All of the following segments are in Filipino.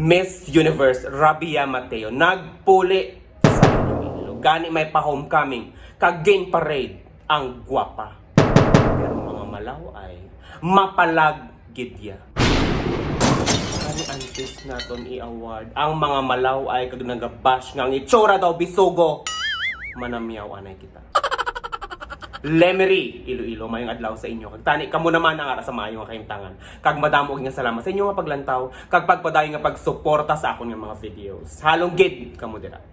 Miss Universe Rabia Mateo nagpuli sa Iloilo. Gani may pa-homecoming, kag-gain parade ang gwapa. Pero mga malaw ay mapalag gidya. Gani antes naton i-award ang mga malaw ay kag nagabash nga ang itsura daw bisugo. Manamyaw anay kita. Lemery, Iloilo, mayong adlaw sa inyo. Kag tani kamo naman ang ara sa maayo nga kahimtangan. Kag madamo nga salamat sa inyo nga paglantaw, kag pagpadayon nga pagsuporta sa akon nga mga videos. Halong gid kamo dira.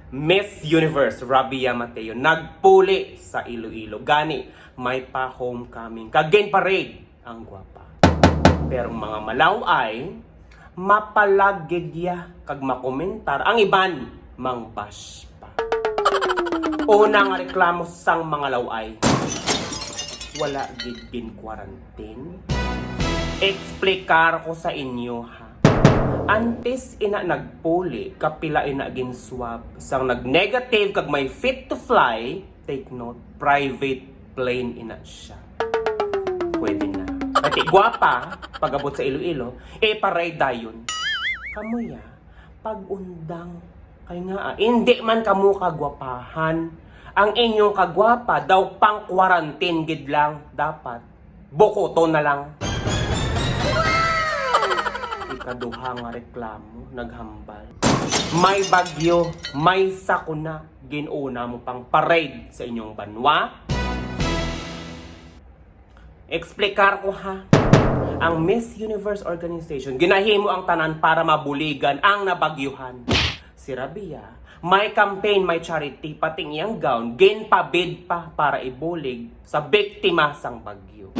Miss Universe Rabia Mateo nagpuli sa Iloilo. Gani may pa homecoming, kag gain parade ang gwapa. Pero mga malaw ay mapalagidya kag makomentar ang iban mang bash pa. Una nga reklamo sang mga laway. Wala gid bin quarantine. Explikar ko sa inyo ha. Antes ina nagpuli, kapila ina gin swab. Sang nag-negative kag may fit to fly, take note, private plane ina siya. Pwede na. Ati gwapa, pag-abot sa Iloilo, paray dayon. Kamuya, pag-undang kay nga, hindi man kamo kagwapahan. Ang inyong kagwapa daw pang quarantine gid lang dapat. Bokoto na lang. Ikaduha nga reklamo, naghambal. May bagyo, may sakuna, ginuna mo pang parade sa inyong banwa. Explikar ko ha. Ang Miss Universe Organization, ginahimo ang tanan para mabuligan ang nabagyuhan. Si Rabia, may campaign, may charity, pating iyang gown, gain pa bid pa para ibulig sa biktima sang bagyo.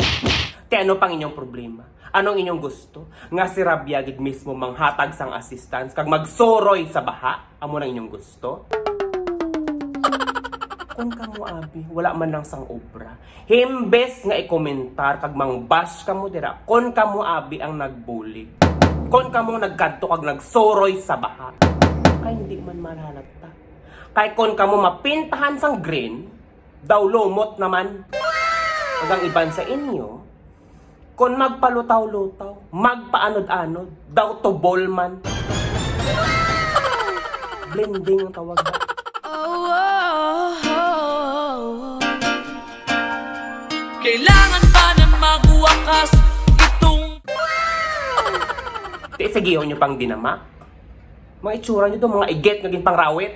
Te ano pang inyong problema? Anong inyong gusto? Nga si Rabia gid mismo manghatag sang assistance kag magsoroy sa baha? Amo nang inyong gusto? Kung kamo abi, wala man lang sang obra. Himbes nga i-komentar kag mangbash kamo dira, kon kamo abi ang nagbulig. Kon kamo nagkadto kag nagsoroy sa baha. Ay hindi man malalagta. Kay kon kamo mapintahan sang green, daw lumot naman. Pag ang iban sa inyo, kon magpalutaw-lutaw, magpaanod-anod, daw tubol man. Blending ang tawag na. Kailangan pa na magwakas itong... Sige, nyo pang dinamak. Mga itsura nyo doon, mga iget naging pangrawit.